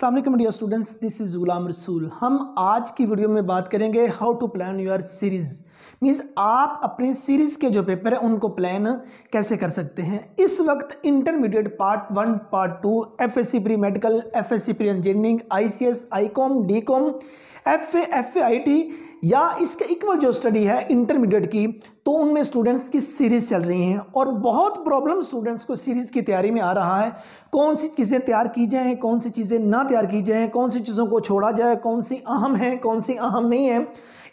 अस्सलाम वालेकुम dear students, this is Ghulam Rasool. हम आज की वीडियो में बात करेंगे how to plan your series. Means आप अपने सीरीज़ के जो पेपर है उनको प्लान कैसे कर सकते हैं। इस वक्त intermediate part 1, part 2, FSc pre medical, FSc pre engineering, ICS, Icom, डीकॉम, FA IT या इसके इक्वल जो स्टडी है इंटरमीडिएट की, तो उनमें स्टूडेंट्स की सीरीज़ चल रही हैं और बहुत प्रॉब्लम स्टूडेंट्स को सीरीज़ की तैयारी में आ रहा है। कौन सी चीज़ें तैयार की जाएँ, कौन सी चीज़ें ना तैयार की जाएँ, कौन सी चीज़ों को छोड़ा जाए, कौन सी अहम है, कौन सी अहम नहीं है,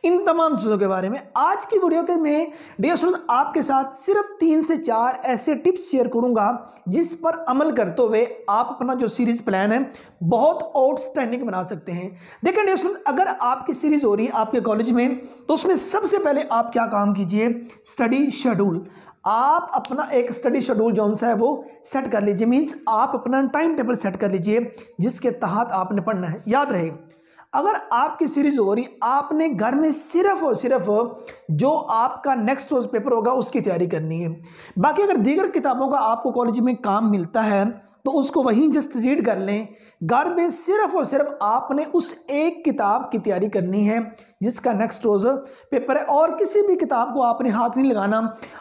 इन तमाम चीज़ों के बारे में आज की वीडियो के में डियर स्टूडेंट आपके साथ सिर्फ 3 से 4 ऐसे टिप्स शेयर करूंगा जिस पर अमल करते हुए आप अपना जो सीरीज प्लान है बहुत आउटस्टैंडिंग बना सकते हैं। देखिए डियर स्टूडेंट, अगर आपकी सीरीज हो रही है आपके कॉलेज में, तो उसमें सबसे पहले आप क्या काम कीजिए, स्टडी शेड्यूल। आप अपना एक स्टडी शेड्यूल जो सा है वो सेट कर लीजिए। मीन्स आप अपना टाइम टेबल सेट कर लीजिए जिसके तहत आपने पढ़ना है। याद रहे, अगर आपकी सीरीज हो रही, आपने घर में सिर्फ और सिर्फ जो आपका नेक्स्ट रोज पेपर होगा उसकी तैयारी करनी है। बाकी अगर दीगर किताबों का आपको कॉलेज में काम मिलता है तो उसको वहीं जस्ट रीड कर लें। घर में सिर्फ और सिर्फ आपने उस एक किताब की तैयारी करनी है जिसका नेक्स्ट रोज पेपर है, और किसी भी किताब को आपने हाथ नहीं लगाना।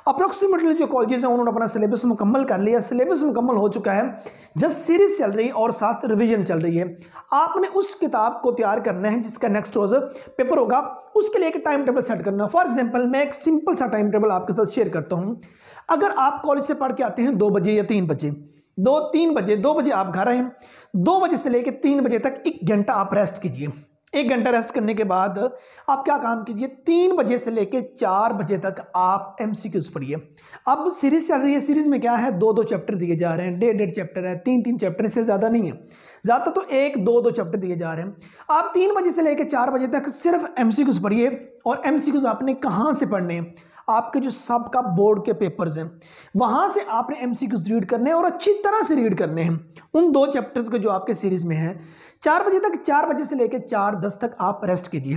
अप्रोक्सीमेटली जो कॉलेजेस हैं उन्होंने अपना सिलेबस मुकम्मल कर लिया, सिलेबस मुकम्मल हो चुका है, जस्ट सीरीज चल रही है और साथ रिवीजन चल रही है। आपने उस किताब को तैयार करना है जिसका नेक्स्ट रोज पेपर होगा, उसके लिए एक टाइम टेबल सेट करना। फॉर एग्जाम्पल मैं एक सिंपल सा टाइम टेबल आपके साथ शेयर करता हूँ। अगर आप कॉलेज से पढ़ के आते हैं 2 बजे या 3 बजे, 2 बजे आप घर आए, 2 बजे से लेकर 3 बजे तक 1 घंटा आप रेस्ट कीजिए। 1 घंटा रेस्ट करने के बाद आप क्या काम कीजिए, 3 बजे से लेकर 4 बजे तक आप एमसीक्यूज पढ़िए। अब सीरीज चल रही है, सीरीज में क्या है, 2-2 चैप्टर दिए जा रहे हैं, 1.5 चैप्टर है, 3-3 चैप्टर, इससे ज़्यादा नहीं है, ज़्यादा तो 1-2 चैप्टर दिए जा रहे हैं। आप 3 बजे से लेकर 4 बजे तक सिर्फ एमसीक्यूज पढ़िए। और एमसीक्यूज आपने कहाँ से पढ़ने हैं, आपके जो सबका बोर्ड के पेपर्स हैं वहां से आपने एमसीक्यूज रीड करने हैं और अच्छी तरह से रीड करने हैं उन 2 चैप्टर्स के जो आपके सीरीज में है। 4 बजे तक, 4 बजे से लेकर 4:10 तक आप रेस्ट कीजिए,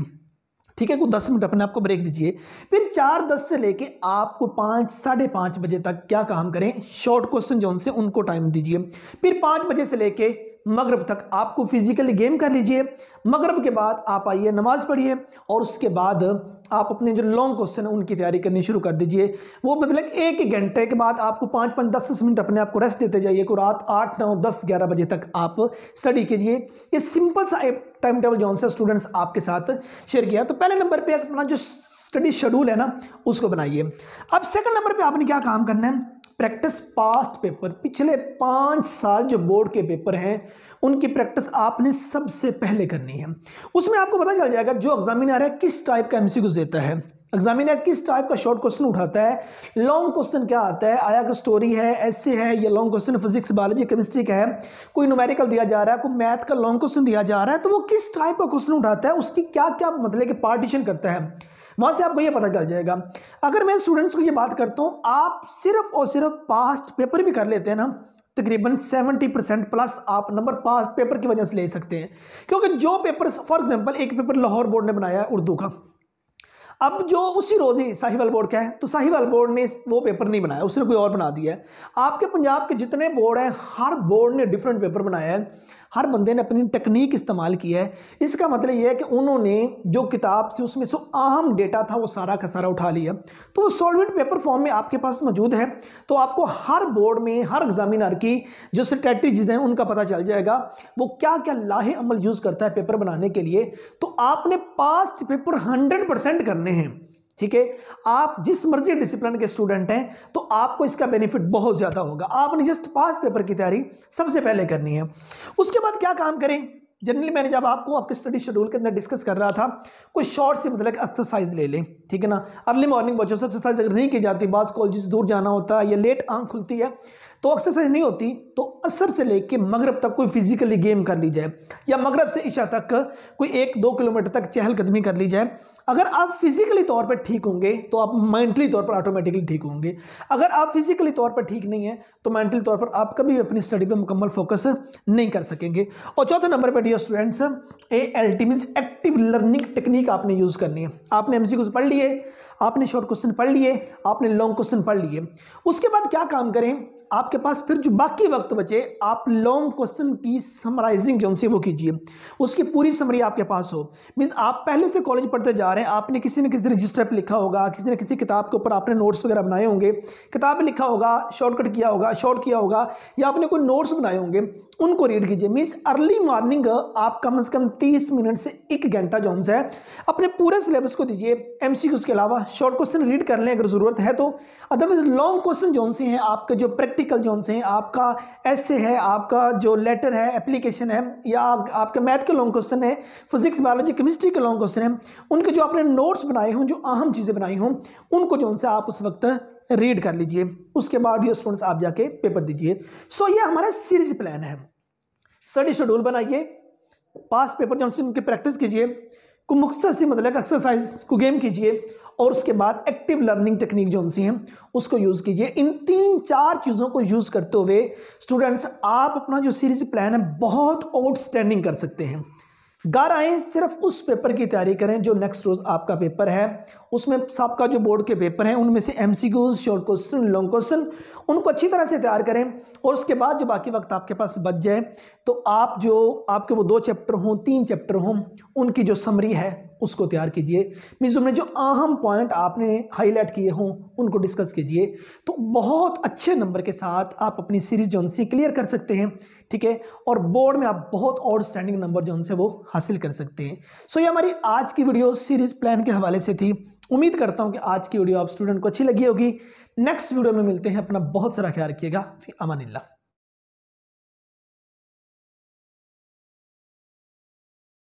ठीक है, कुछ 10 मिनट अपने आपको ब्रेक दीजिए। फिर 4:10 से लेके आपको 5-5:30 बजे तक क्या काम करें, शॉर्ट क्वेश्चन जोन से उनको टाइम दीजिए। फिर 5 बजे से लेके मगरिब तक आपको फिजिकली गेम कर लीजिए। मगरिब के बाद आप आइए, नमाज पढ़िए और उसके बाद आप अपने जो लॉन्ग क्वेश्चन है उनकी तैयारी करनी शुरू कर दीजिए। वो मतलब 1 घंटे के बाद आपको 5-5, 10 मिनट अपने आप को रेस्ट देते जाइए को रात 8, 9, 10, 11 बजे तक आप स्टडी कीजिए। ये सिंपल सा टाइम टेबल जो से स्टूडेंट्स आपके साथ शेयर किया। तो पहले नंबर पे अपना जो स्टडी शेड्यूल है ना उसको बनाइए। अब सेकंड नंबर पे आपने क्या काम करना है, प्रैक्टिस पास्ट पेपर। पिछले 5 साल जो बोर्ड के पेपर हैं उनकी प्रैक्टिस आपने सबसे पहले करनी है। उसमें आपको पता चल जाएगा जो एग्जामिनर है किस टाइप का एमसीक्यूज देता है, एग्जामिनर किस टाइप का शॉर्ट क्वेश्चन उठाता है, लॉन्ग क्वेश्चन क्या आता है, आया कि स्टोरी है, ऐसे है, या long question physics, biology, chemistry का है, कोई न्यूमेरिकल दिया जा रहा है, कोई मैथ का लॉन्ग क्वेश्चन दिया जा रहा है, तो वो किस टाइप का क्वेश्चन उठाता है, उसकी क्या क्या मतलब कि पार्टीशन करता है, वहां से आपको ये पता चल जाएगा। अगर मैं स्टूडेंट्स को ये बात करता हूँ, आप सिर्फ और सिर्फ पास्ट पेपर भी कर लेते हैं ना, तकरीबन 70% प्लस आप नंबर पास्ट पेपर की वजह से ले सकते हैं। क्योंकि जो पेपर, फॉर एग्जांपल एक पेपर लाहौर बोर्ड ने बनाया है उर्दू का, अब जो उसी रोज ही साहिवाल बोर्ड का है, तो साहिवाल बोर्ड ने वो पेपर नहीं बनाया, उसने कोई और बना दिया है। आपके पंजाब के जितने बोर्ड हैं हर बोर्ड ने डिफरेंट पेपर बनाया है, हर बंदे ने अपनी टेक्निक इस्तेमाल की है। इसका मतलब ये है कि उन्होंने जो किताब थी उसमें से अहम डेटा था वो सारा का सारा उठा लिया, तो वो सॉल्वेंट पेपर फॉर्म में आपके पास मौजूद है। तो आपको हर बोर्ड में हर एग्जामिनर की जो स्ट्रेटजीज हैं उनका पता चल जाएगा, वो क्या क्या लाहे अमल यूज करता है पेपर बनाने के लिए। तो आपने पास्ट पेपर 100% करने हैं, ठीक है। आप जिस मर्जी डिसिप्लिन के स्टूडेंट हैं तो आपको इसका बेनिफिट बहुत ज्यादा होगा। आपने जस्ट पास्ट पेपर की तैयारी सबसे पहले करनी है। उसके बाद क्या काम करें, जनरली मैंने जब आपको आपके स्टडी शेड्यूल के अंदर डिस्कस कर रहा था, कोई शॉर्ट से मतलब एक्सरसाइज ले लें, ठीक है ना। अर्ली मॉर्निंग बच्चों से एक्सरसाइज अगर नहीं की जाती, बास कॉलेज दूर जाना होता है या लेट आंख खुलती है तो एक्सरसाइज नहीं होती, तो असर से लेके मगरिब तक कोई फिजिकली गेम कर ली जाए, या मगरिब से इशा तक कोई 1-2 किलोमीटर तक चहलकदमी कर ली जाए। अगर आप फिजिकली तौर पर ठीक होंगे तो आप मेंटली तौर पर ऑटोमेटिकली ठीक होंगे। अगर आप फिजिकली तौर पर ठीक नहीं है तो मेंटली तौर पर आप कभी भी अपनी स्टडी पे मुकम्मल फोकस नहीं कर सकेंगे। और चौथे नंबर पर dear students, ALT means active learning technique आपने यूज करनी है। आपने एमसीक्यूज पढ़ लिए, आपने शॉर्ट क्वेश्चन पढ़ लिए, आपने लॉन्ग क्वेश्चन पढ़ लिए। उसके बाद क्या काम करें, आपके पास फिर जो बाकी वक्त बचे, आप लॉन्ग क्वेश्चन की समराइजिंग जो सी वो कीजिए, उसकी पूरी समरी आपके पास हो। मींस आप पहले से कॉलेज पढ़ते जा रहे हैं, आपने किसी न किसी रजिस्टर पे लिखा होगा, किसी न किसी किताब के ऊपर आपने नोट्स वगैरह बनाए होंगे, किताब में लिखा होगा, शॉर्टकट किया होगा, शॉर्ट किया होगा, या आपने कोई नोट्स बनाए होंगे, उनको रीड कीजिए। मीन्स अर्ली मॉर्निंग आप कम से कम 30 मिनट से 1 घंटा जो है अपने पूरे सिलेबस को दीजिए। एमसीक्यूज के अलावा शॉर्ट क्वेश्चन रीड कर लें अगर जरूरत है तो। अदरवाइज लॉन्ग क्वेश्चन जो से हैं, आपके जो प्रैक्टिकल जो से हैं, आपका ऐसे है, आपका जो लेटर है, एप्लीकेशन है, या आपके मैथ के लॉन्ग क्वेश्चन है, फिजिक्स बायोलॉजी केमिस्ट्री के लॉन्ग क्वेश्चन है, उनके जो आपने नोट्स बनाए हों, जो अहम चीज़ें बनाई हों, उनको जो से आप उस वक्त रीड कर लीजिए। उसके बाद ये स्टूडेंट्स आप जाके पेपर दीजिए। सो ये हमारा सीरीज प्लान है। स्टडी शेड्यूल बनाइए, पास पेपर जो उनकी प्रैक्टिस कीजिए, को मुख्तसर सी मतलब एक्सरसाइज को गेम कीजिए, और उसके बाद एक्टिव लर्निंग टेक्निक जो सी हैं उसको यूज़ कीजिए। इन 3-4 चीज़ों को यूज़ करते हुए स्टूडेंट्स आप अपना जो सीरीज प्लान है बहुत आउटस्टैंडिंग कर सकते हैं। घर आए, सिर्फ उस पेपर की तैयारी करें जो नेक्स्ट रोज आपका पेपर है। उसमें सबका जो बोर्ड के पेपर हैं उनमें से MCQs, short question, long question, उनको अच्छी तरह से तैयार करें। और उसके बाद जो बाकी वक्त आपके पास बच जाए तो आप जो आपके वो 2 चैप्टर हों, 3 चैप्टर हों, उनकी जो समरी है उसको तैयार कीजिए। मीन्स उनमें जो अहम पॉइंट आपने हाईलाइट किए हों उनको डिस्कस कीजिए, तो बहुत अच्छे नंबर के साथ आप अपनी सीरीज जो से क्लियर कर सकते हैं। ठीक है, और बोर्ड में आप बहुत आउटस्टैंडिंग नंबर जो से वो हासिल कर सकते हैं। सो ये हमारी आज की वीडियो सीरीज प्लान के हवाले से थी। उम्मीद करता हूं कि आज की वीडियो आप स्टूडेंट को अच्छी लगी होगी। नेक्स्ट वीडियो में मिलते हैं। अपना बहुत सारा ख्याल रखिएगा। फिर अमानिल्लाह।